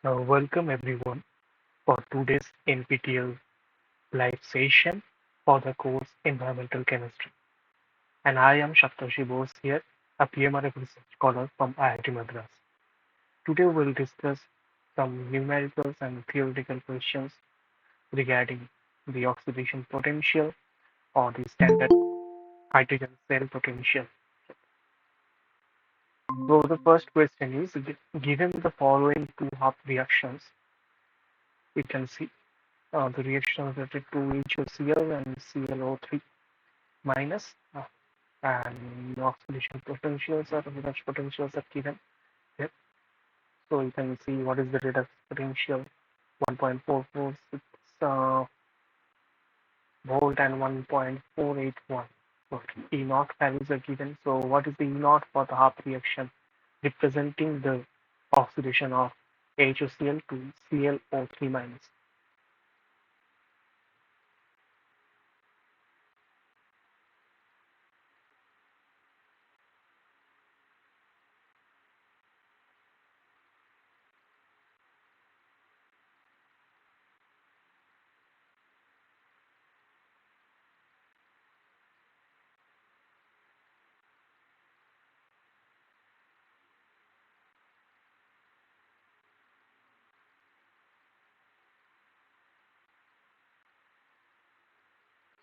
Welcome everyone for today's NPTEL live session for the course Environmental Chemistry. And I am Shaptarshi Bose here, a PMRF research scholar from IIT Madras. Today we'll discuss some numericals and theoretical questions regarding the oxidation potential or the standard hydrogen cell potential. So the first question is, given the following two half reactions, we can see the reaction related to HOCl and ClO3 minus and the oxidation potentials or redox potentials are given here. So you can see what is the redox potential 1.446 volt and 1.481. So E naught values are given. So what is the E naught for the half reaction representing the oxidation of HOCl to ClO3 minus?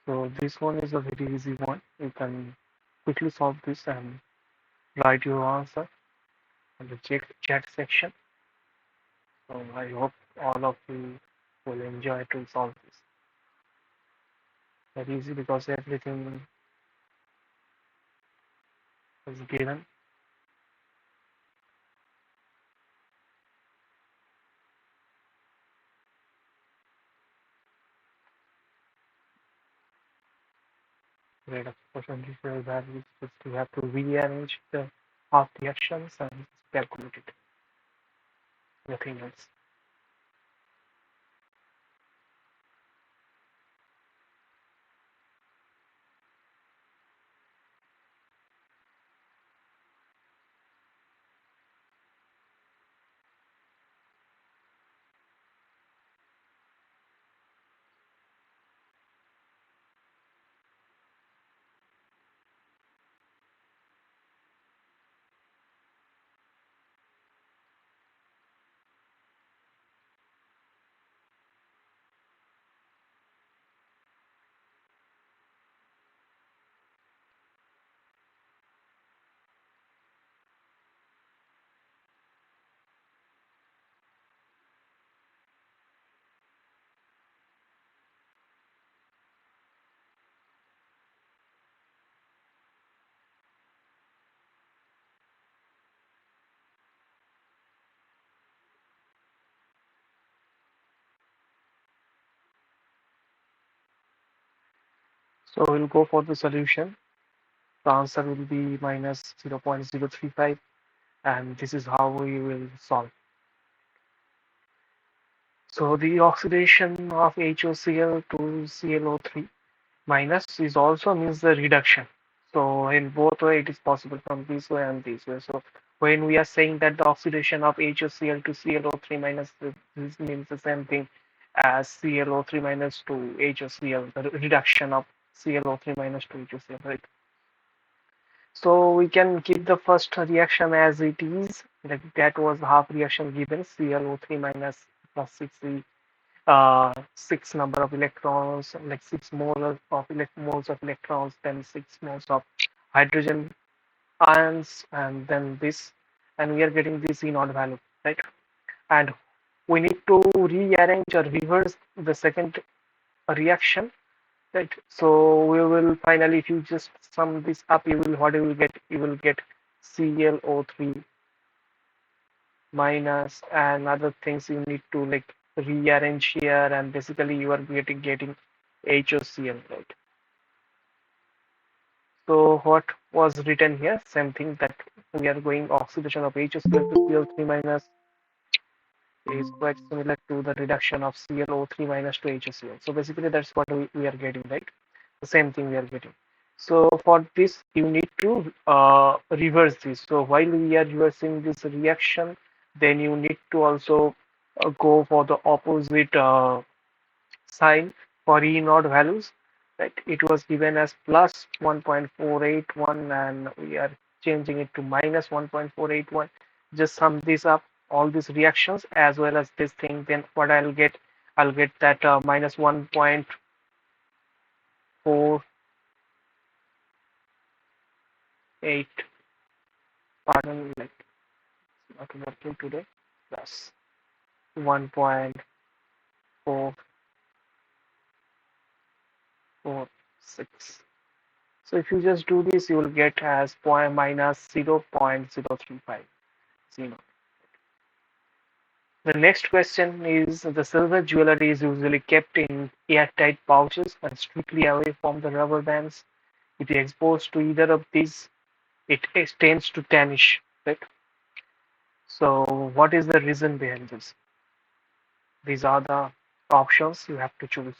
So this one is a very easy one. You can quickly solve this and write your answer in the chat section. So I hope all of you will enjoy to solve this. Very easy because everything is given. Rate of potential values, just you have to rearrange the half reactions and calculate it. Nothing else. So we'll go for the solution. The answer will be minus 0.035, and this is how we will solve. So the oxidation of HOCl to ClO3 minus is also means the reduction. So in both way it is possible from this way and this way. So when we are saying that the oxidation of HOCl to ClO3 minus, this means the same thing as ClO3 minus to HOCl, the reduction of ClO3 minus to HOCl, right? So we can keep the first reaction as it is, like that was half reaction given ClO3 minus plus 6 number of electrons, like 6 moles of electrons, then 6 moles of hydrogen ions, and then this, and we are getting this E naught value, right? And we need to rearrange or reverse the second reaction, right? So we will finally, if you just sum this up, what you will get? You will get ClO3 minus and other things you need to like rearrange here, and basically you are getting HOCl, right? So what was written here? Same thing, that we are going oxidation of HCl to Cl3 minus is quite similar to the reduction of ClO3 minus to HCl. So basically that's what we are getting, right? The same thing we are getting. So for this, you need to reverse this. So while we are reversing this reaction, then you need to also go for the opposite sign for E naught values. Right? It was given as plus 1.481 and we are changing it to minus 1.481. Just sum this up, all these reactions as well as this thing, then what I'll get that minus 1.48, pardon, like not working today, plus 1.446. So if you just do this, you will get as point minus 0.035. The next question is, the silver jewelry is usually kept in airtight pouches and strictly away from the rubber bands. If you're exposed to either of these, it tends to tarnish, right? So what is the reason behind this? These are the options you have to choose.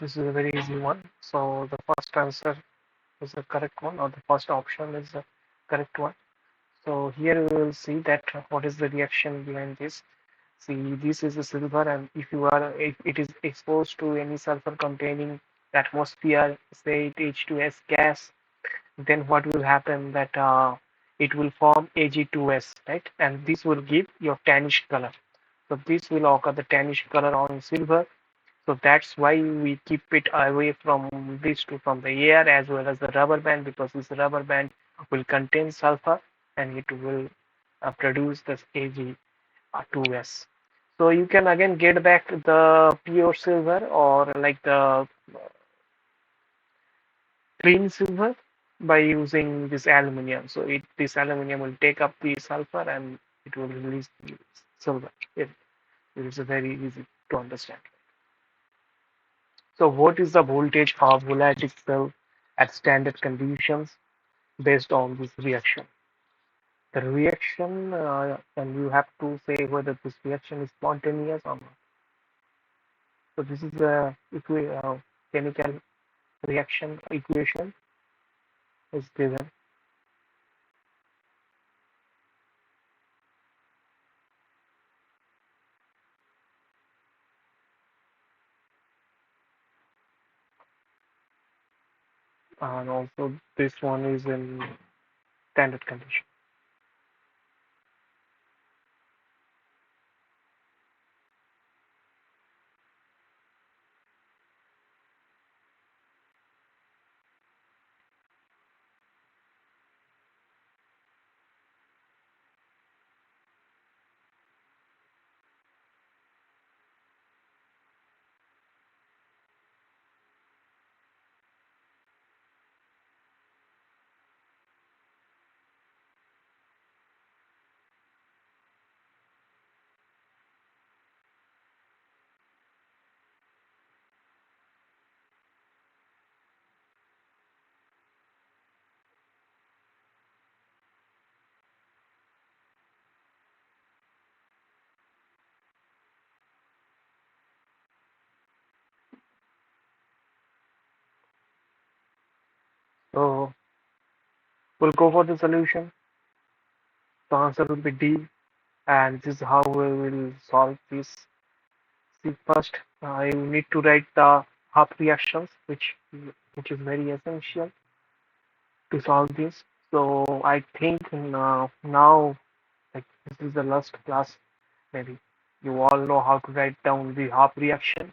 This is a very easy one. So the first answer is the correct one, or the first option is the correct one. So here we will see that what is the reaction behind this. See, this is a silver, and if it is exposed to any sulfur containing atmosphere, say it H2S gas, then what will happen that it will form Ag2S, right? And this will give your tannish color. So this will occur the tannish color on silver. So that's why we keep it away from these two, from the air as well as the rubber band, because this rubber band will contain sulfur and it will produce this Ag2S. So you can again get back the pure silver or like the clean silver by using this aluminum. So this aluminum will take up the sulfur and it will release the silver. It is very easy to understand. So what is the voltage of volatile cell at standard conditions based on this reaction? The reaction, and you have to say whether this reaction is spontaneous or not. So this is a chemical reaction equation is given. And also this one is in standard condition. So we'll go for the solution. The answer will be D, and this is how we will solve this. See, first, you need to write the half reactions, which is very essential to solve this. So I think now, like this is the last class, maybe you all know how to write down the half reaction.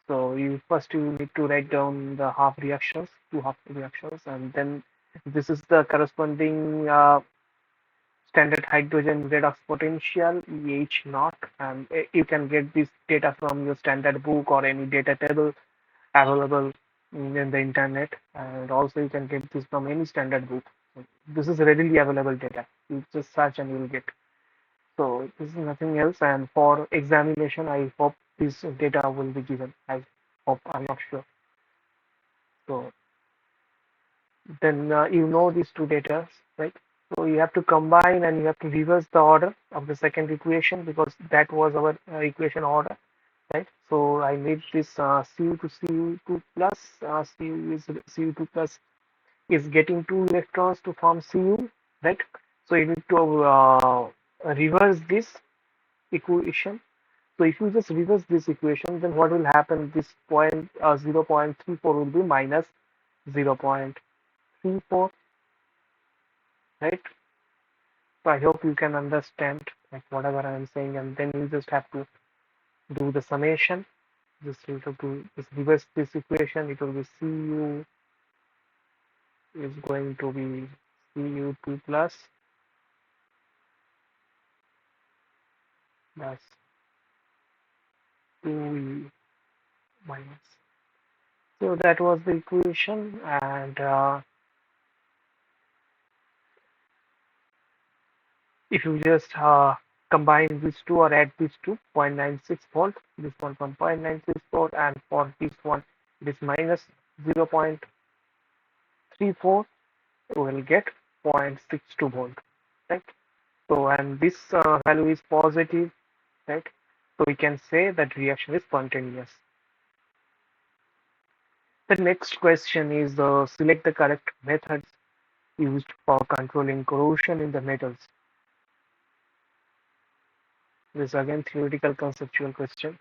So you need to write down the half reactions, two half reactions, and then this is the corresponding standard hydrogen redox potential EH naught, and you can get this data from your standard book or any data table available in the internet, and also you can get this from any standard book. This is readily available data. You just search and you'll get. So this is nothing else. And for examination, I hope this data will be given. I hope, I'm not sure. So then you know these two data, right? So you have to combine and you have to reverse the order of the second equation because that was our equation order, right? So I made this Cu to Cu2 plus, Cu2 plus is getting two electrons to form Cu, right? So you need to reverse this equation. So if you just reverse this equation, then what will happen? This point 0.34 will be minus 0.34, right? So I hope you can understand like whatever I am saying, and then you just have to do the summation. Just you have to just reverse this equation. It will be Cu is going to be Cu2 plus 2e minus. So that was the equation, and if you just combine these two or add these two, 0.96 volt, this one from 0.96 volt, and for this one, it is minus 0.34, you will get 0.62 volt, right? So, and this value is positive, right? So we can say that reaction is spontaneous. The next question is select the correct methods used for controlling corrosion in the metals. This is again theoretical conceptual question.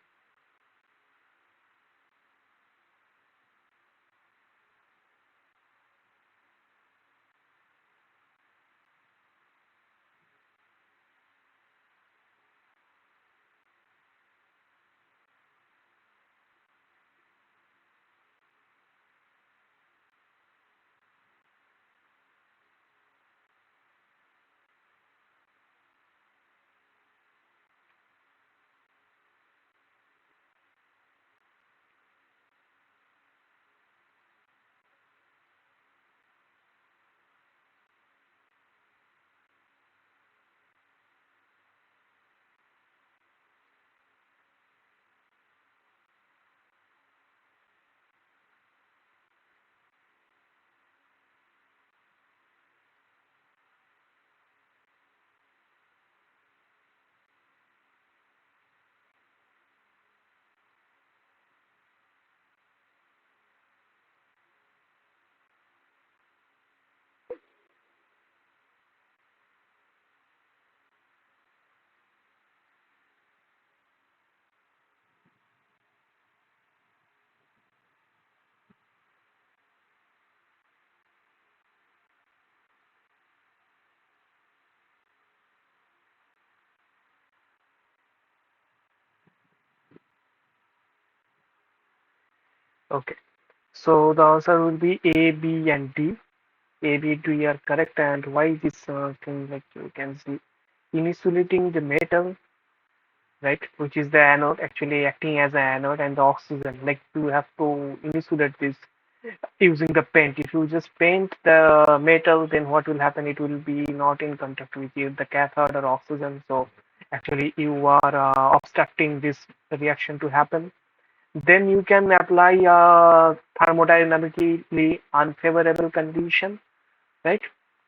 Okay, so the answer will be A, B, and D. A, B, D are correct, and why this thing, like you can see, in insulating the metal, right, which is the anode, actually acting as an anode, and the oxygen, like you have to insulate this using the paint. If you just paint the metal, then what will happen? It will be not in contact with you, the cathode or oxygen. So actually, you are obstructing this reaction to happen. Then you can apply a thermodynamically unfavorable condition, right?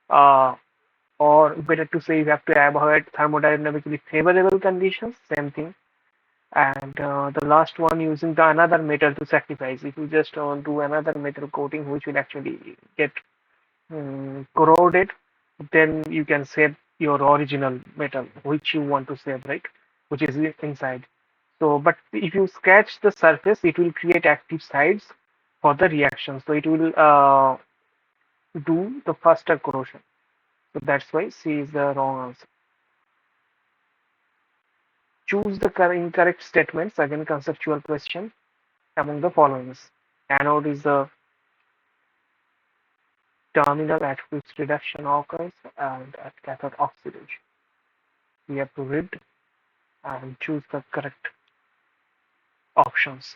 Uh, or better to say, you have to avoid thermodynamically favorable conditions. Same thing. And the last one using the another metal to sacrifice. If you just do another metal coating, which will actually get corroded, then you can save your original metal, which you want to save, right? Which is inside. So, but if you scratch the surface, it will create active sides for the reaction. So it will do the faster corrosion. So that's why C is the wrong answer. Choose the incorrect statements. Again, conceptual question among the following. Anode is the terminal at which reduction occurs and at cathode oxidation. We have to read and choose the correct options.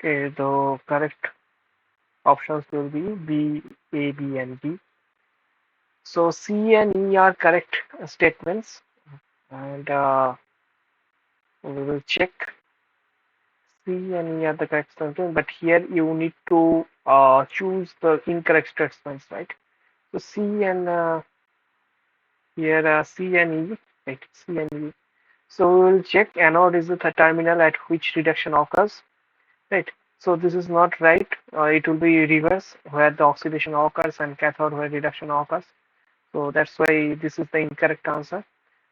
Okay, the correct options will be B, A, B, and D. So C and E are correct statements, and we will check C and E are the correct statements. But here you need to choose the incorrect statements, right? So C and here C and E, right? C and E. So we will check anode is the terminal at which reduction occurs, right? So this is not right. It will be reverse where the oxidation occurs and cathode where reduction occurs. So that's why this is the incorrect answer.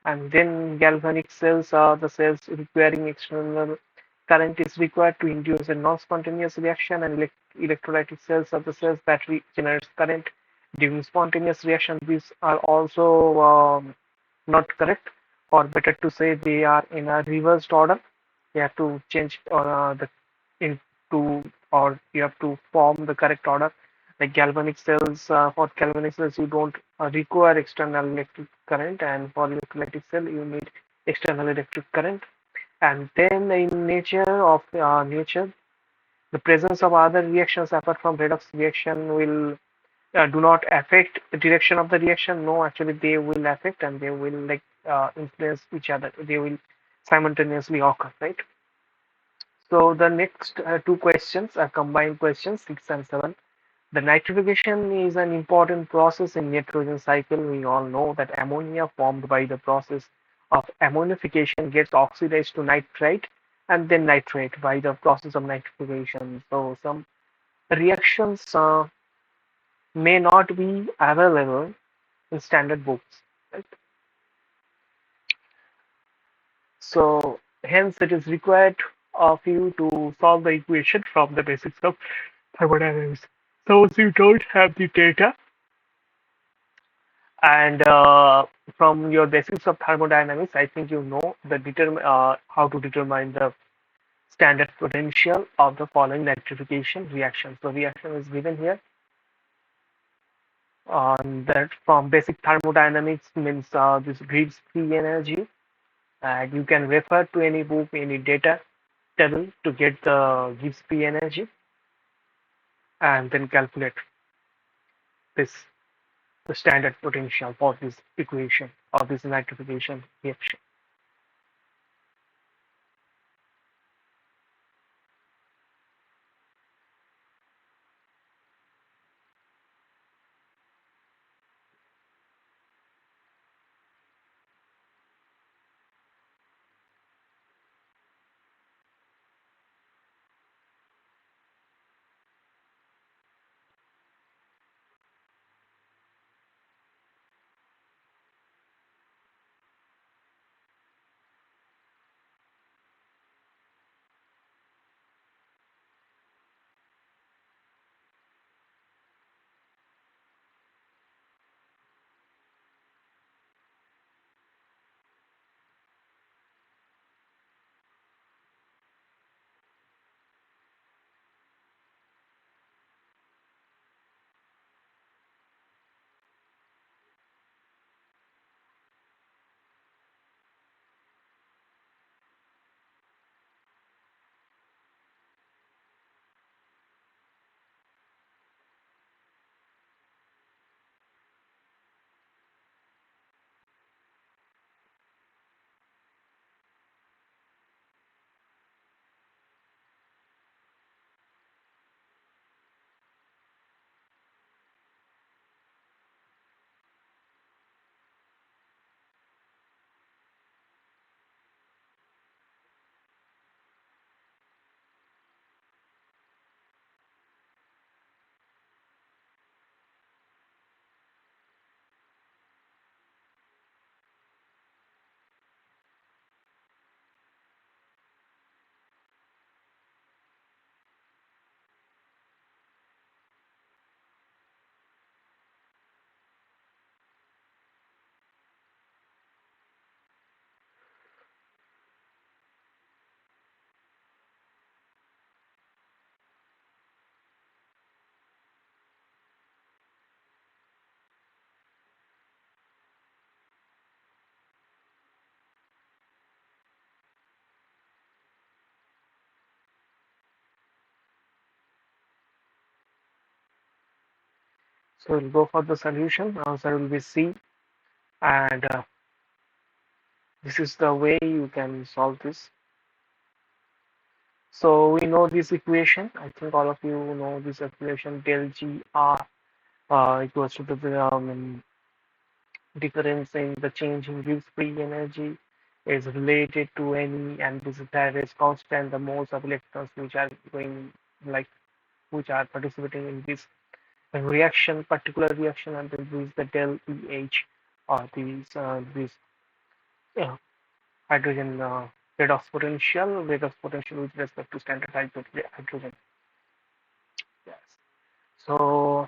And then galvanic cells are the cells requiring external current is required to induce a non-spontaneous reaction, and electrolytic cells are the cells that generates current during spontaneous reaction. These are also not correct, or better to say they are in a reversed order. You have to change the into, or you have to form the correct order. Like galvanic cells, for galvanic cells you don't require external electric current, and for electrolytic cell you need external electric current. And then in nature, the presence of other reactions apart from redox reaction will do not affect the direction of the reaction. No, actually they will affect, and they will like influence each other. They will simultaneously occur, right? So the next two questions are combined questions, 6 and 7. The nitrification is an important process in nitrogen cycle. We all know that ammonia formed by the process of ammonification gets oxidized to nitrite and then nitrate by the process of nitrification. So some reactions may not be available in standard books. Right? So hence it is required of you to solve the equation from the basics of thermodynamics. So if you don't have the data, and from your basics of thermodynamics, I think you know how to determine the standard potential of the following nitrification reaction. So reaction is given here. That from basic thermodynamics means this Gibbs free energy. And you can refer to any book, any data table to get the Gibbs free energy, and then calculate this the standard potential for this equation or this nitrification reaction. So we'll go for the solution. Answer will be C, and this is the way you can solve this. So we know this equation. I think all of you know this equation del G R equals to the difference in the change in Gibbs free energy is related to any, and this is that is constant the moles of electrons which are going like which are participating in this reaction, particular reaction, and then this is the del EH or these uh, hydrogen redox potential with respect to standard hydrogen. Yes. So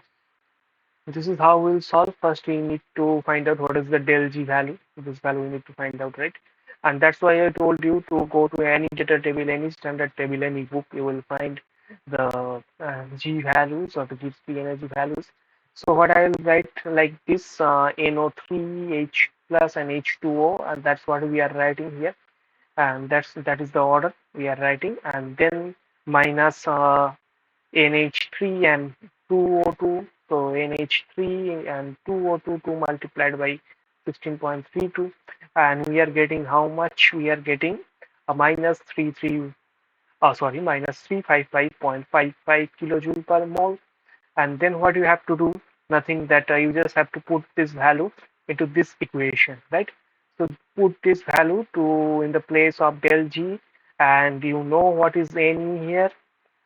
this is how we'll solve. First, we need to find out what is the del G value. This value we need to find out, right? And that's why I told you to go to any data table, any standard table, any book. You will find the G values or the Gibbs free energy values. So what I will write like this: NO3 H plus and H2O, and that's what we are writing here. And that is the order we are writing. And then minus NH3 and 2O2. So NH3 and 2O2 2 multiplied by 16.32, and we are getting how much? We are getting a minus 355.55 kilojoule per mole. And then what you have to do? Nothing, that you just have to put this value into this equation, right? So put this value to in the place of del G, and you know what is N here,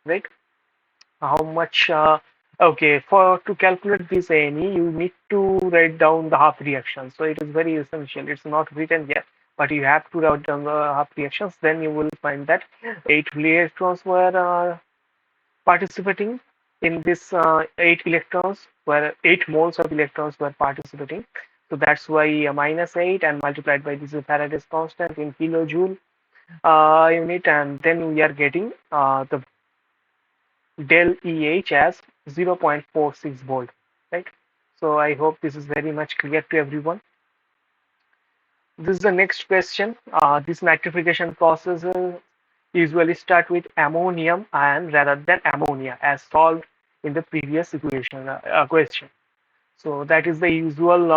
right? How much okay, for to calculate this ANE you need to write down the half reactions, so it is very essential. It's not written yet, but you have to write down the half reactions. Then you will find that 8 electrons were participating in this 8 electrons were 8 moles of electrons were participating. So that's why minus 8 and multiplied by this Faraday's constant in kilojoule unit, and then we are getting the del EH as 0.46 volt, right? So I hope this is very much clear to everyone. This is the next question. This nitrification process usually start with ammonium ion rather than ammonia as solved in the previous equation question. So that is the usual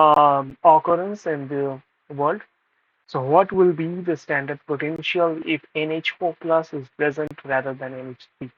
occurrence in the world. So what will be the standard potential if NH4 plus is present rather than NH3?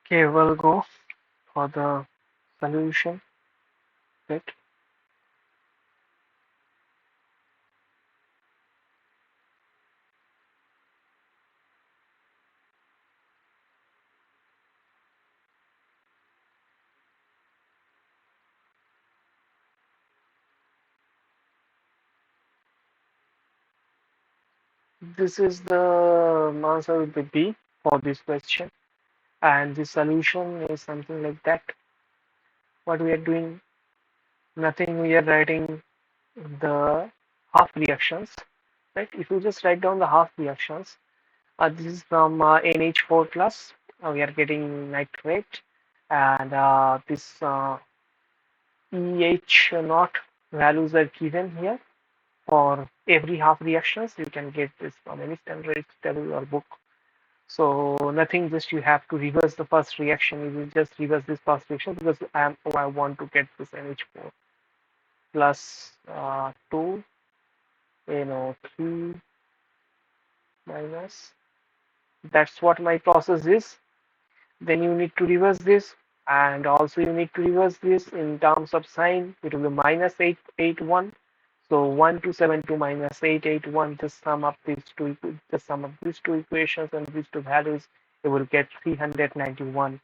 Okay, we'll go for the solution, right? this is the answer will be B for this question. And the solution is something like that. What we are doing, nothing, we are writing the half reactions, right? If you just write down the half reactions, this is from NH4 class. We are getting nitrate, and this EH naught values are given here for every half reactions. You can get this from any standard table or book. So nothing, just you have to reverse the first reaction. You will just reverse this first reaction because I want to get this NH4 plus 2 NO3 minus. That's what my process is. Then you need to reverse this, and also you need to reverse this in terms of sign. It will be minus 881. So 1272 minus 881. Just sum up these two equations and these two values. You will get 391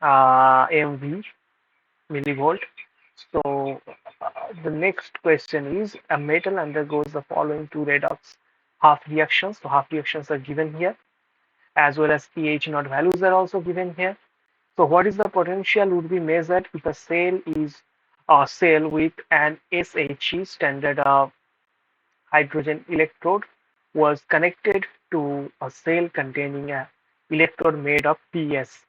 MV millivolt. So the next question is, a metal undergoes the following two redox half reactions. So half reactions are given here, as well as pH naught values are also given here. So what is the potential would be measured if a cell with an SHE standard hydrogen electrode was connected to a cell containing a electrode made of TS,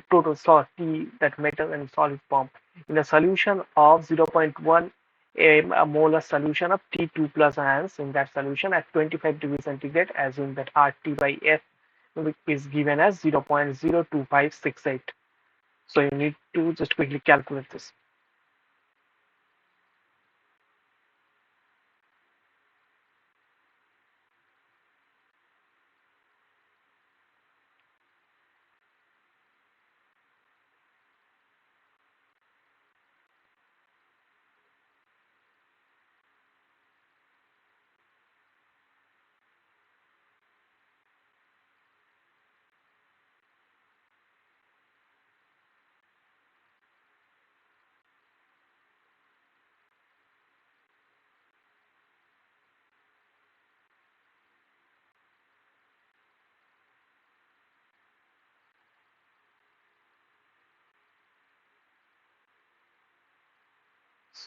total solid T, that metal and solid form, in a solution of 0.1 a molar solution of T2 plus ions. In that solution at 25 degrees centigrade, assume that RT by F is given as 0.02568. So you need to just quickly calculate this.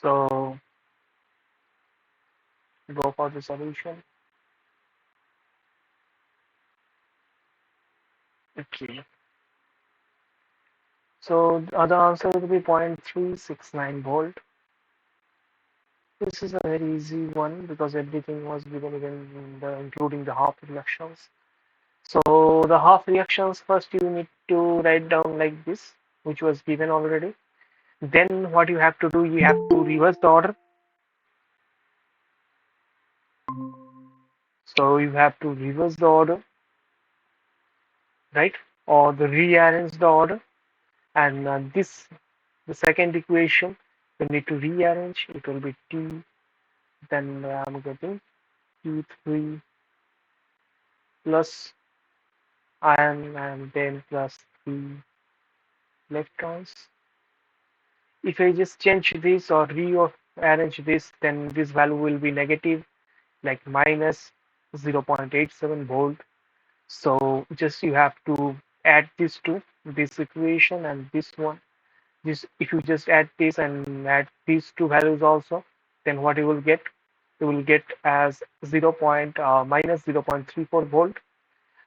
So go for the solution. Okay. So the other answer will be 0.369 volt. This is a very easy one because everything was given even including the half reactions. So the half reactions, first you need to write down like this, which was given already. Then what you have to do, you have to reverse the order. So you have to reverse the order, right? Or the rearrange the order. And the second equation, you need to rearrange. It will be T, then I'm getting T3 plus iron and then plus 3 electrons. If I just change this or rearrange this, then this value will be negative, like minus 0.87 volt. So just you have to add this to this equation and this one. This, if you just add this and add these two values also, then what you will get? You will get as minus 0.34 volt,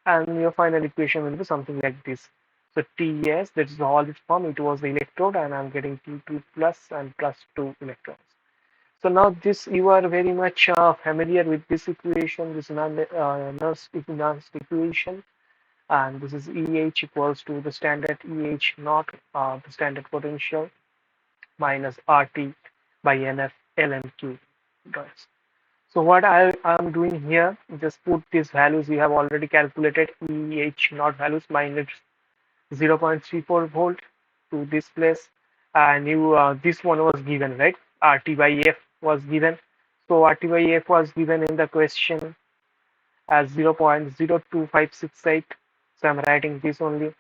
and your final equation will be something like this. So Ts, that is the solid form, it was the electrode, and I'm getting T2 plus and plus 2 electrons. So now this, you are very much familiar with this equation, this Nernst equation, and this is EH equals to the standard EH naught, the standard potential, minus RT by NF LNQ. Guys. So what I am doing here, just put these values you have already calculated, EH naught values minus 0.34 volt to this place, and you this one was given, right? RT by F was given. So RT by F was given in the question as 0.02568. So I'm writing this only.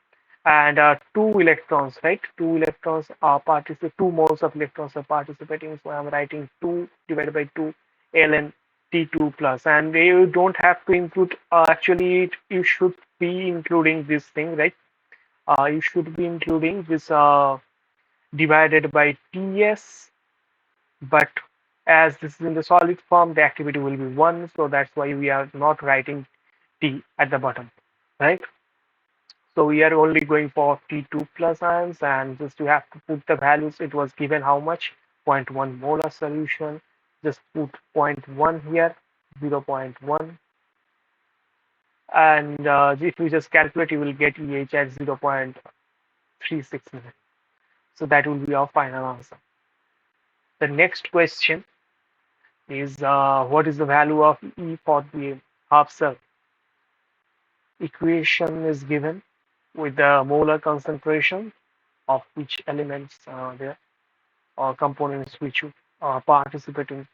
And two electrons, right? Two electrons are participating, 2 moles of electrons are participating. So I'm writing 2 divided by 2 ln. T2 plus, and you don't have to include, actually you should be including this thing, right? You should be including this divided by TS, but as this is in the solid form, the activity will be 1, so that's why we are not writing T at the bottom, right? So we are only going for T2 plus ions, and just you have to put the values. It was given how much? zero point 0.1 molar solution. Just put zero point 0.1 here, 0.1, and if you just calculate, you will get EH at 0.369. So that will be our final answer. The next question is what is the value of E for the half cell? Equation is given with the molar concentration of which elements there or components which are participating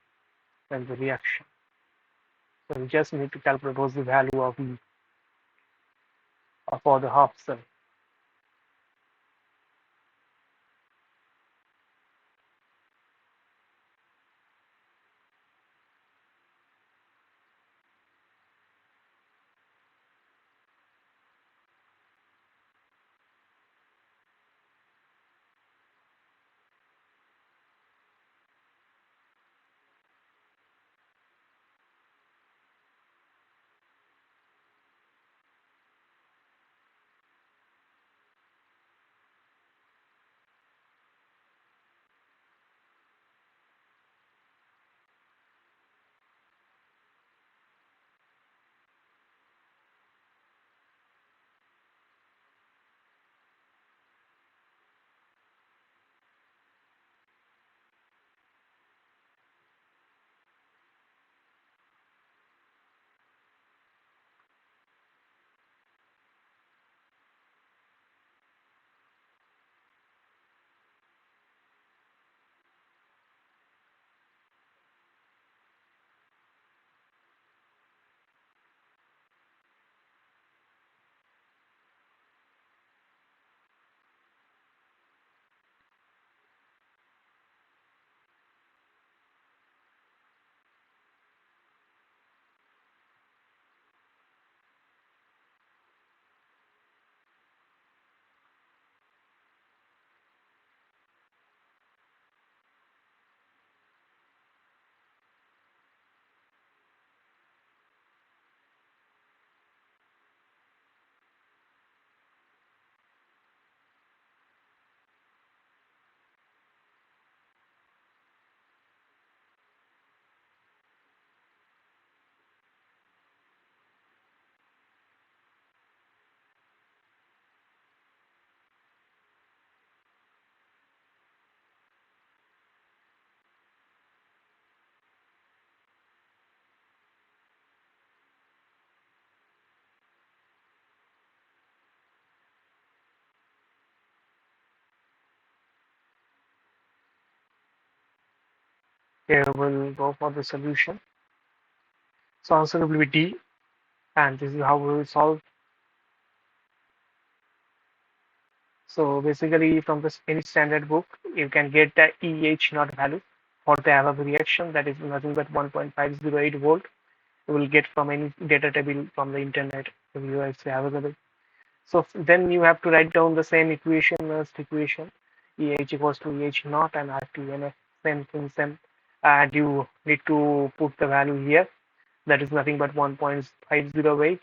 in the reaction. So we just need to calculate what's the value of E for the half cell. Here we'll go for the solution. So answer will be D, and this is how we will solve. So basically, from this any standard book, you can get the EH naught value for the above reaction. That is nothing but 1.508 volt. You will get from any data table from the internet if you are available. So then you have to write down the same equation as equation. EH equals to EH naught and RTNF, same thing, same. And you need to put the value here. That is nothing but 1.508.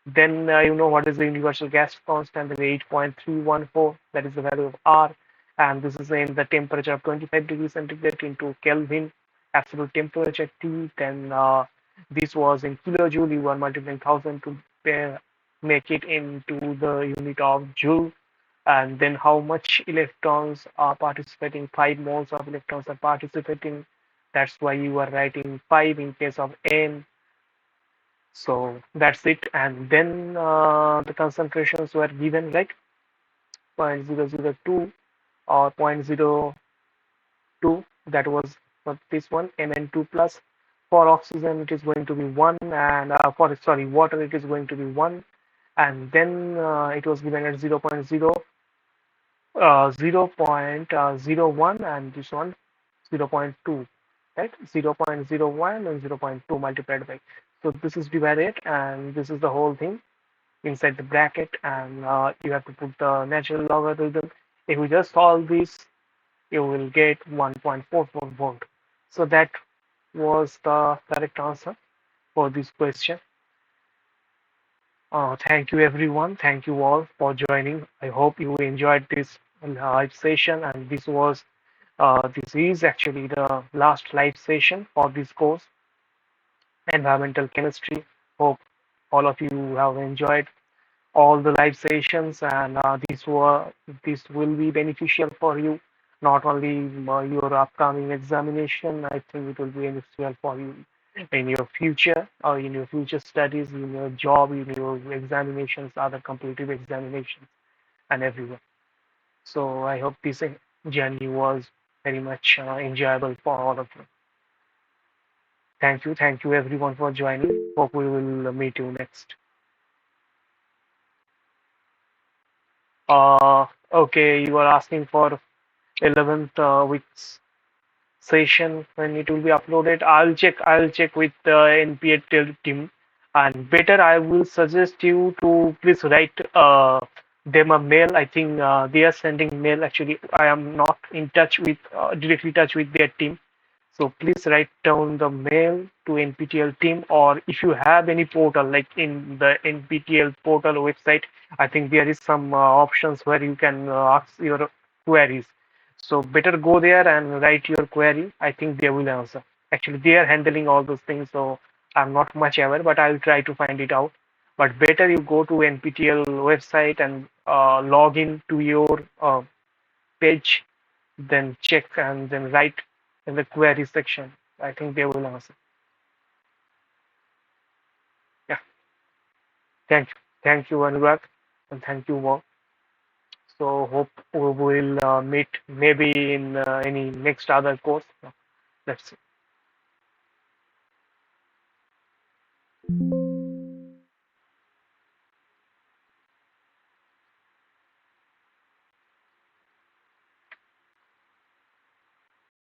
Then you know what is the universal gas constant, the 8.314. That is the value of R. And this is in the temperature of 25 degrees centigrade into Kelvin, absolute temperature T. Then this was in kilojoule. You are multiplying 1000 to make it into the unit of joule. And then how much electrons are participating? 5 moles of electrons are participating. That's why you are writing 5 in case of N. So that's it. And then the concentrations were given like 0.002 or 0.02. That was for this one, Mn2 plus. For oxygen, it is going to be 1, and for sorry, water, it is going to be 1. And then it was given at 0.001, and this one 0.2. right? 0.01 and 0.2 multiplied by. So this is divided, and this is the whole thing inside the bracket, and you have to put the natural logarithm. If you just solve this, you will get 1.44 volt. So that was the correct answer for this question. Thank you everyone. Thank you all for joining. I hope you enjoyed this live session, and this is actually the last live session for this course, environmental chemistry. Hope all of you have enjoyed all the live sessions, and this will be beneficial for you, not only your upcoming examination. I think it will be beneficial for you in your future, or in your future studies, in your job, in your examinations, other competitive examinations, and everywhere. So I hope this journey was very much enjoyable for all of you. Thank you everyone for joining. Hope we will meet you next. Okay, you are asking for 11th week's session when it will be uploaded. I'll check with the NPTEL team, and better I will suggest you to please write them a mail. I think they are sending mail. Actually, I am not in touch with directly touch with their team. So please write down the mail to NPTEL team, or if you have any portal like in the NPTEL portal website, I think there is some options where you can ask your queries. So better go there and write your query. I think they will answer. Actually, they are handling all those things, so I'm not much aware, but I'll try to find it out. But better you go to NPTEL website and log in to your page, then check and then write in the query section. I think they will answer. Yeah, thank you. Thank you, Anurag, and thank you all. So hope we will meet maybe in any next other course. Let's see.